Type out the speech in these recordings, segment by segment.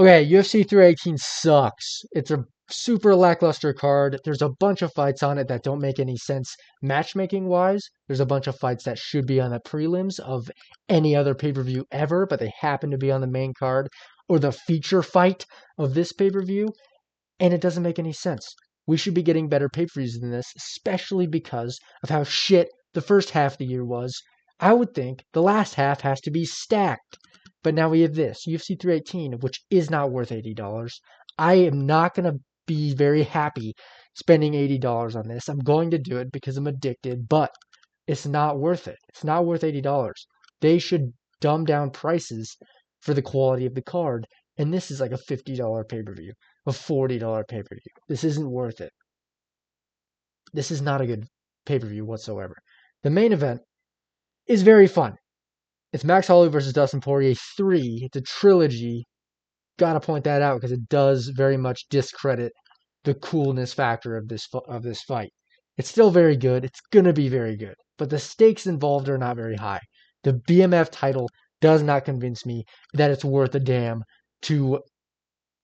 Okay, UFC 318 sucks. It's a super lackluster card. There's a bunch of fights on it that don't make any sense matchmaking wise. There's a bunch of fights that should be on the prelims of any other pay per view ever, but they happen to be on the main card or the feature fight of this pay per view, and it doesn't make any sense. We should be getting better pay per views than this, especially because of how shit the first half of the year was. I would think the last half has to be stacked. But now we have this UFC 318, which is not worth $80. I am not going to be very happy spending $80 on this. I'm going to do it because I'm addicted, but it's not worth it. It's not worth $80. They should dumb down prices for the quality of the card. And this is like a $50 pay per view, a $40 pay per view. This isn't worth it. This is not a good pay per view whatsoever. The main event is very fun. It's Max Holloway versus Dustin Poirier 3. It's a trilogy. Gotta point that out because it does very much discredit the coolness factor of this fight. It's still very good. It's gonna be very good, but the stakes involved are not very high. The BMF title does not convince me that it's worth a damn to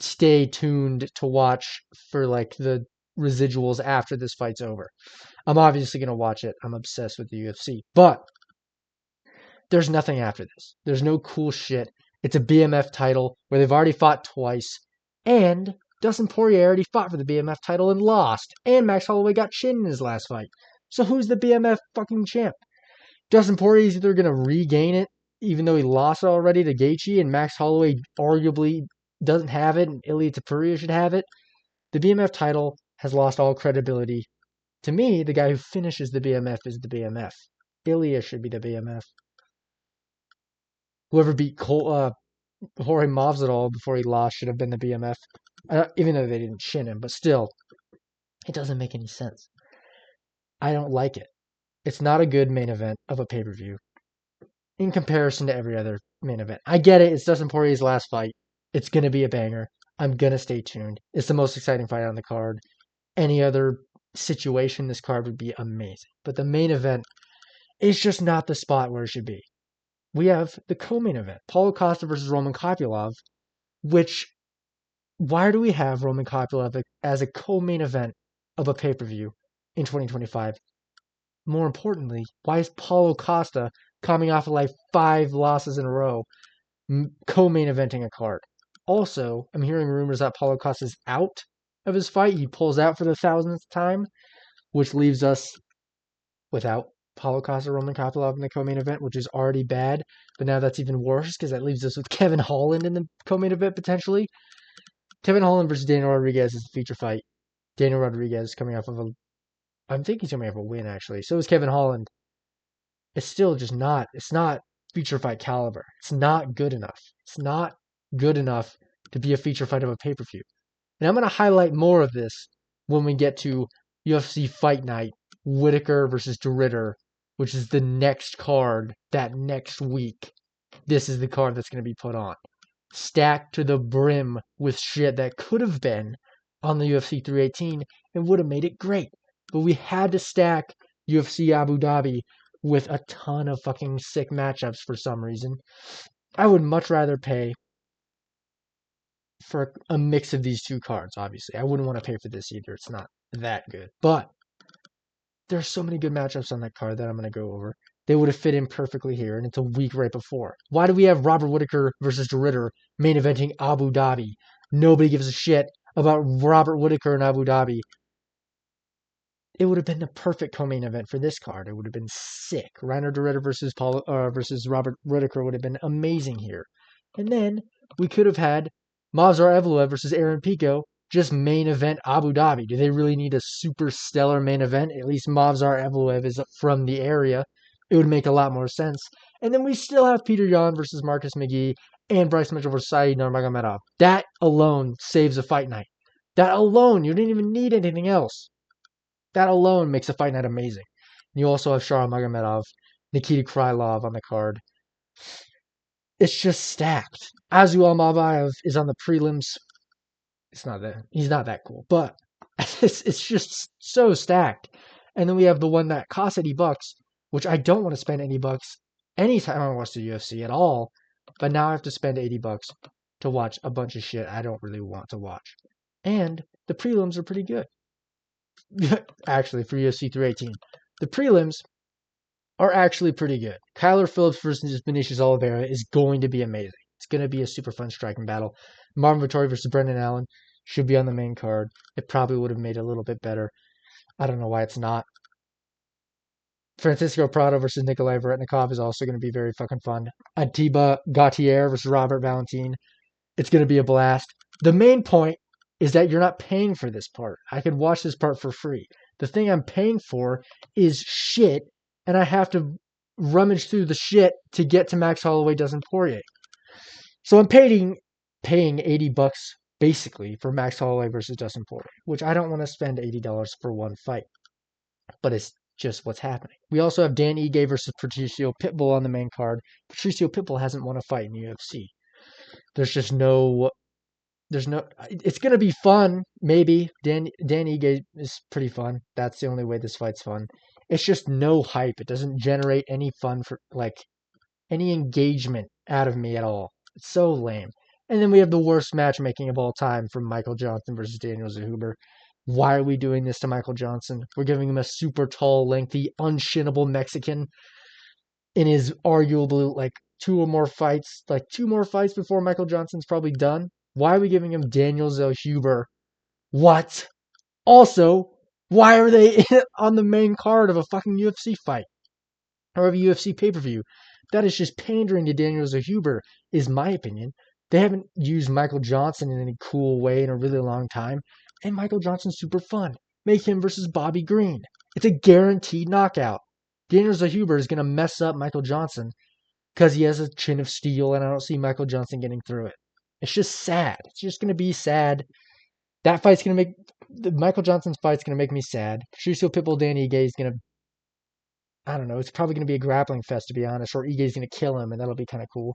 stay tuned to watch for like the residuals after this fight's over. I'm obviously gonna watch it. I'm obsessed with the UFC, but there's nothing after this. There's no cool shit. It's a BMF title where they've already fought twice, and Dustin Poirier already fought for the BMF title and lost, and Max Holloway got chinned in his last fight. So who's the BMF fucking champ? Dustin Poirier is either going to regain it, even though he lost it already to Gaethje, and Max Holloway arguably doesn't have it, and Ilia Topuria should have it. The BMF title has lost all credibility. To me, the guy who finishes the BMF is the BMF. Ilia should be the BMF. Whoever beat Jorge Masvidal before he lost should have been the BMF. Even though they didn't shin him, but still, it doesn't make any sense. I don't like it. It's not a good main event of a pay-per-view in comparison to every other main event. I get it. It's Dustin Poirier's last fight. It's going to be a banger. I'm going to stay tuned. It's the most exciting fight on the card. Any other situation, this card would be amazing. But the main event is just not the spot where it should be. We have the co-main event, Paulo Costa versus Roman Kopylov, which, why do we have Roman Kopylov as a co-main event of a pay-per-view in 2025? More importantly, why is Paulo Costa coming off of like 5 losses in a row co-main eventing a card? Also, I'm hearing rumors that Paulo Costa's out of his fight. He pulls out for the 1000th time, which leaves us without Paulo Costa, Roman Kopylov in the co-main event, which is already bad. But now that's even worse because that leaves us with Kevin Holland in the co-main event potentially. Kevin Holland versus Daniel Rodriguez is the feature fight. Daniel Rodriguez coming off of I think he's coming off a win actually. So is Kevin Holland. It's still just not. It's not feature fight caliber. It's not good enough. It's not good enough to be a feature fight of a pay-per-view. And I'm going to highlight more of this when we get to UFC Fight Night, Whitaker versus DeRitter, which is the next card that next week. This is the card that's going to be put on. Stacked to the brim with shit that could have been on the UFC 318 and would have made it great. But we had to stack UFC Abu Dhabi with a ton of fucking sick matchups for some reason. I would much rather pay for a mix of these two cards, obviously. I wouldn't want to pay for this either. It's not that good. But there's so many good matchups on that card that I'm going to go over. They would have fit in perfectly here, and it's a week right before. Why do we have Robert Whitaker versus DeRitter main eventing Abu Dhabi? Nobody gives a shit about Robert Whitaker and Abu Dhabi. It would have been the perfect co-main event for this card. It would have been sick. Reiner DeRitter versus Robert Whitaker would have been amazing here. And then we could have had Movsar Evloev versus Aaron Pico, just main event Abu Dhabi. Do they really need a super stellar main event? At least Movsar Evloev is from the area. It would make a lot more sense. And then we still have Peter Yan versus Marcus McGee and Bryce Mitchell versus Said Nurmagomedov. That alone saves a fight night. That alone, you didn't even need anything else. That alone makes a fight night amazing. You also have Sharon Magomedov, Nikita Krylov on the card. It's just stacked. Azu Almabayev is on the prelims. He's not that cool, but it's just so stacked. And then we have the one that costs $80, which I don't want to spend $80 anytime I watch the UFC at all. But now I have to spend $80 to watch a bunch of shit I don't really want to watch. And the prelims are pretty good. Actually, for UFC 318. The prelims are actually pretty good. Kyler Phillips versus Vinicius Oliveira is going to be amazing. It's going to be a super fun striking battle. Marvin Vettori versus Brendan Allen should be on the main card. It probably would have made it a little bit better. I don't know why it's not. Francisco Prado versus Nikolai Veretnikov is also going to be very fucking fun. Atiba Gautier versus Robert Valentin. It's going to be a blast. The main point is that you're not paying for this part. I could watch this part for free. The thing I'm paying for is shit, and I have to rummage through the shit to get to Max Holloway Dustin Poirier. So I'm paying $80 basically for Max Holloway versus Dustin Poirier, which I don't want to spend $80 for one fight. But it's just what's happening. We also have Dan Ige versus Patricio Pitbull on the main card. Patricio Pitbull hasn't won a fight in the UFC. There's no, it's going to be fun, maybe. Dan Ige is pretty fun. That's the only way this fight's fun. It's just no hype. It doesn't generate any fun for, like, any engagement out of me at all. It's so lame. And then we have the worst matchmaking of all time from Michael Johnson versus Daniel Zahuber. Why are we doing this to Michael Johnson? We're giving him a super tall, lengthy, unshinnable Mexican in his arguably like two more fights before Michael Johnson's probably done. Why are we giving him Daniel Zahuber? What? Also, why are they on the main card of a fucking UFC fight? Or of a UFC pay-per-view? That is just pandering to Daniel Zahuber, is my opinion. They haven't used Michael Johnson in any cool way in a really long time. And Michael Johnson's super fun. Make him versus Bobby Green. It's a guaranteed knockout. Daniel Zahuber is going to mess up Michael Johnson because he has a chin of steel, and I don't see Michael Johnson getting through it. It's just sad. It's just going to be sad. That fight's going to make... Michael Johnson's fight's going to make me sad. Patricio Pitbull, Danny Ige is going to... I don't know. It's probably going to be a grappling fest, to be honest, or Ige's going to kill him, and that'll be kind of cool.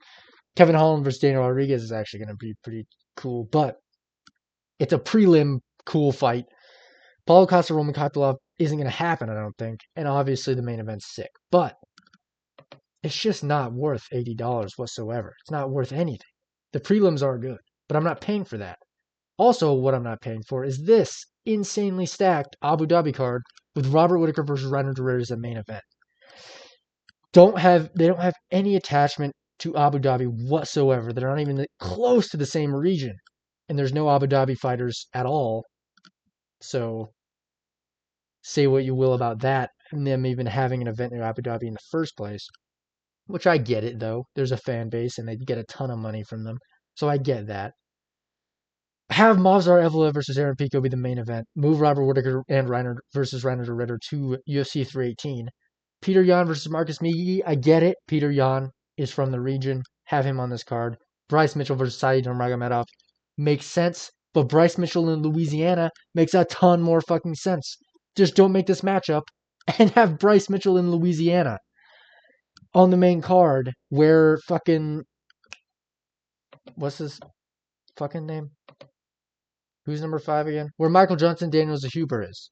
Kevin Holland versus Daniel Rodriguez is actually going to be pretty cool, but it's a prelim cool fight. Paulo Costa Roman Kopylov isn't going to happen, I don't think, and obviously the main event's sick, but it's just not worth $80 whatsoever. It's not worth anything. The prelims are good, but I'm not paying for that. Also, what I'm not paying for is this insanely stacked Abu Dhabi card with Robert Whittaker versus Reiner Doré as the main event. They don't have any attachment to Abu Dhabi whatsoever. They're not even close to the same region. And there's no Abu Dhabi fighters at all. So say what you will about that and them even having an event in Abu Dhabi in the first place. Which I get it, though. There's a fan base and they get a ton of money from them. So I get that. Have Movsar Evloev versus Aaron Pico be the main event. Move Robert Whittaker and Reiner versus Reiner Doré to UFC 318. Peter Yan versus Marcus Miggy. I get it. Peter Yan is from the region. Have him on this card. Bryce Mitchell versus Said Nurmagomedov makes sense, but Bryce Mitchell in Louisiana makes a ton more fucking sense. Just don't make this matchup and have Bryce Mitchell in Louisiana on the main card where fucking... What's his fucking name? Who's number 5 again? Where Michael Johnson, Daniel Zahuber is.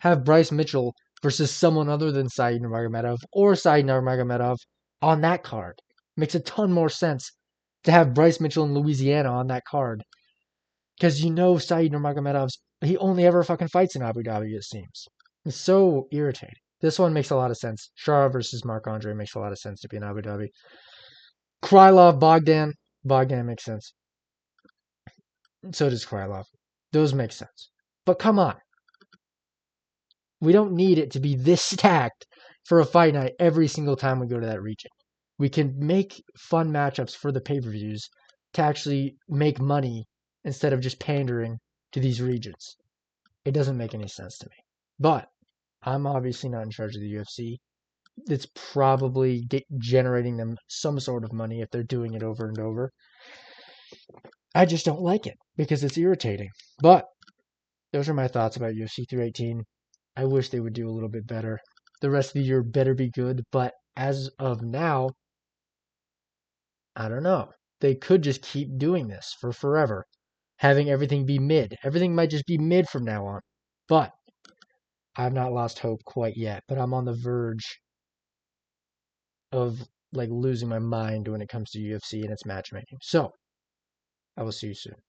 Have Bryce Mitchell versus someone other than Said Nurmagomedov or Said Nurmagomedov on that card. Makes a ton more sense to have Bryce Mitchell in Louisiana on that card. Because you know Said Nurmagomedov's... He only ever fucking fights in Abu Dhabi, it seems. It's so irritating. This one makes a lot of sense. Shara versus Marc-Andre makes a lot of sense to be in Abu Dhabi. Krylov, Bogdan. Bogdan makes sense. So does Krylov. Those make sense. But come on. We don't need it to be this stacked for a fight night every single time we go to that region. We can make fun matchups for the pay-per-views to actually make money instead of just pandering to these regions. It doesn't make any sense to me. But I'm obviously not in charge of the UFC. It's probably generating them some sort of money if they're doing it over and over. I just don't like it because it's irritating. But those are my thoughts about UFC 318. I wish they would do a little bit better. The rest of the year better be good, but as of now, I don't know. They could just keep doing this for forever, having everything be mid. Everything might just be mid from now on, but I've not lost hope quite yet, but I'm on the verge of like losing my mind when it comes to UFC and its matchmaking. So, I will see you soon.